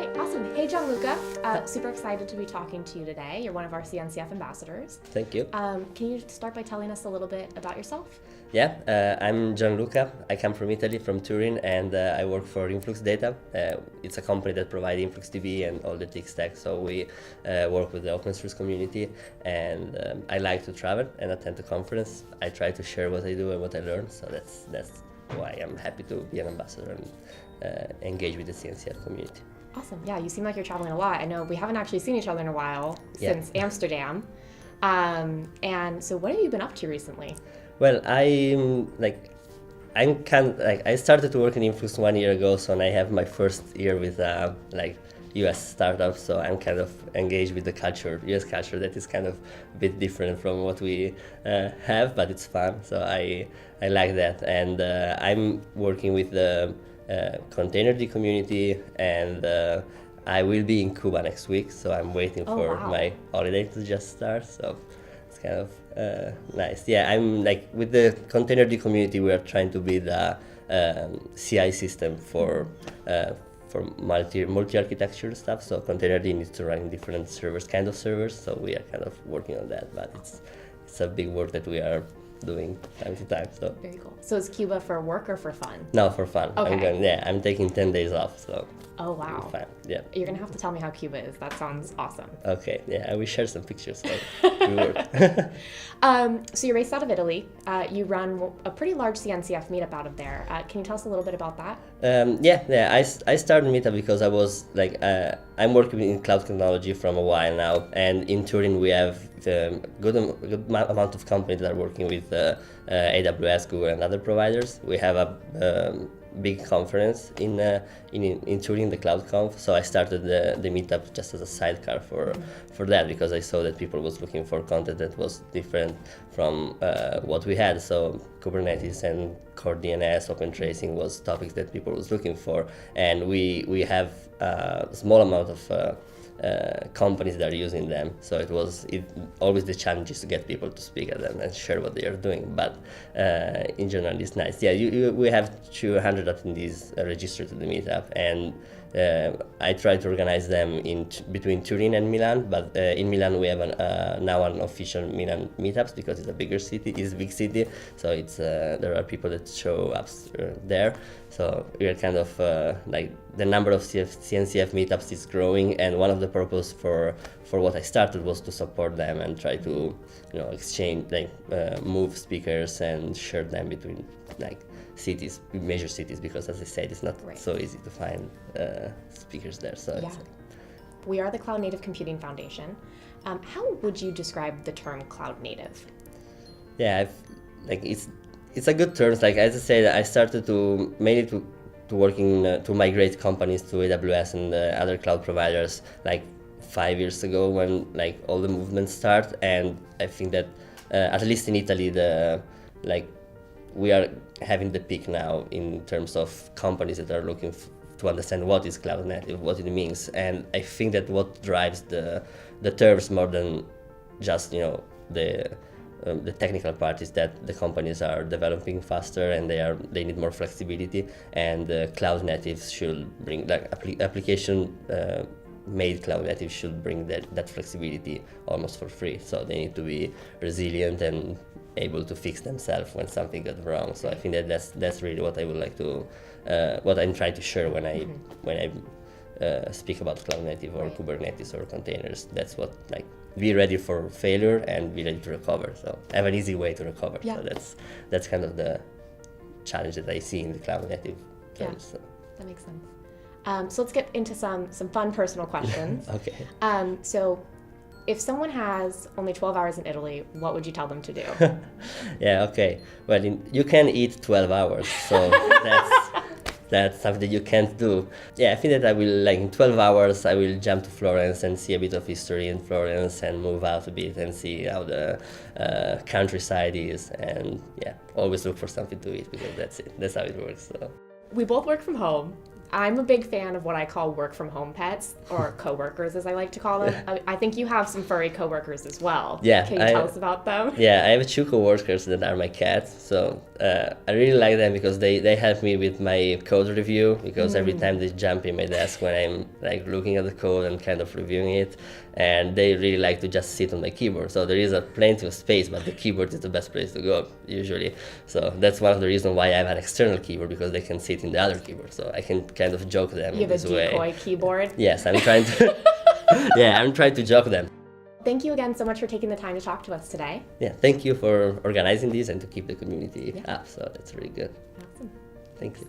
right, awesome. Hey, Gianluca. Super excited to be talking to you today. You're one of our CNCF ambassadors. Thank you. Can you start by telling us a little bit about yourself? Yeah, I'm Gianluca. I come from Italy, from Turin, and I work for Influx Data. It's a company that provides Influx TV and all the tech stack. So we work with the open source community, and I like to travel and attend the conference. I try to share what I do and what I learn. So that's why I'm happy to be an ambassador and engage with the CNCF community. Awesome. Yeah, you seem like you're traveling a lot. I know we haven't actually seen each other in a while since Amsterdam. And so what have you been up to recently? Well, I started to work in Influx 1 year ago, so I have my first year with US startup, so I'm kind of engaged with the culture, US culture that is kind of a bit different from what we have, but it's fun, so I like that. And I'm working with the Containerd community, and I will be in Cuba next week, so I'm waiting for my holiday to just start, so it's kind of nice. Yeah, I'm with the Containerd community, we are trying to build a CI system for multi-architecture stuff. So Containerd needs to run different servers, so we are kind of working on that. But it's a big work that we are doing time to time. So very cool. So is Cuba for work or for fun? No, for fun. Okay. I'm taking 10 days off. So. Oh wow. Fine. Yeah. You're gonna have to tell me how Cuba is. That sounds awesome. Okay. Yeah, I will share some pictures. So you're based out of Italy. You run a pretty large CNCF meetup out of there. Can you tell us a little bit about that? I started meetup because I was I'm working in cloud technology from a while now, and in Turin we have a good amount of companies that are working with AWS, Google, and other providers. We have a big conference in Turin, the CloudConf. So I started the meetup just as a sidecar for that, because I saw that people was looking for content that was different from what we had. So Kubernetes and core DNS, open tracing was topics that people was looking for, and we have a small amount of companies that are using them. So always the challenge is to get people to speak at them and share what they are doing. But in general, it's nice. Yeah, we have 200 attendees registered to the meetup, and I try to organize them between Turin and Milan. But in Milan we have now an official Milan meetups, because it's a big city. So it's there are people that show up there. So we are kind of the number of CNCF meetups is growing, and one of the purpose for what I started was to support them and try to exchange move speakers and share them between cities, major cities, because as I said, it's not so easy to find speakers there. So yeah. We are the Cloud Native Computing Foundation. How would you describe the term cloud native? Yeah, it's a good term. As I said, I started mainly to working to migrate companies to AWS and other cloud providers 5 years ago, when all the movements start. And I think that at least in Italy, we are having the peak now in terms of companies that are looking to understand what is cloud native, what it means. And I think that what drives the terms more than just the technical part is that the companies are developing faster, and they need more flexibility, and cloud natives should bring application made cloud native should bring that flexibility almost for free. So they need to be resilient and able to fix themselves when something goes wrong. So I think that that's really what I would like to what I'm trying to share when I speak about cloud native or Kubernetes or containers. That's what be ready for failure and be ready to recover. So I have an easy way to recover. Yeah. So that's kind of the challenge that I see in the cloud native terms. Yeah, that makes sense. So let's get into some fun personal questions. Okay. So if someone has only 12 hours in Italy, what would you tell them to do? Yeah, okay. Well, you can eat 12 hours, so that's something that you can't do. Yeah, I think that I will, in 12 hours, I will jump to Florence and see a bit of history in Florence and move out a bit and see how the countryside is. And yeah, always look for something to eat, because that's it. That's how it works. So. We both work from home. I'm a big fan of what I call work from home pets, or coworkers as I like to call them. I think you have some furry coworkers as well. Yeah. Can you tell us about them? Yeah, I have 2 coworkers that are my cats. So I really like them because they help me with my code review, because every time they jump in my desk when I'm like looking at the code and kind of reviewing it, and they really like to just sit on my keyboard. So there is plenty of space, but the keyboard is the best place to go usually. So that's one of the reasons why I have an external keyboard, because they can sit in the other keyboard. So I can kind of joke them You in have this a way. decoy keyboard? Yes, I'm trying to. Yeah, I'm trying to joke them. Thank you again so much for taking the time to talk to us today. Yeah, thank you for organizing this and to keep the community up. So that's really good. Awesome. Thank you.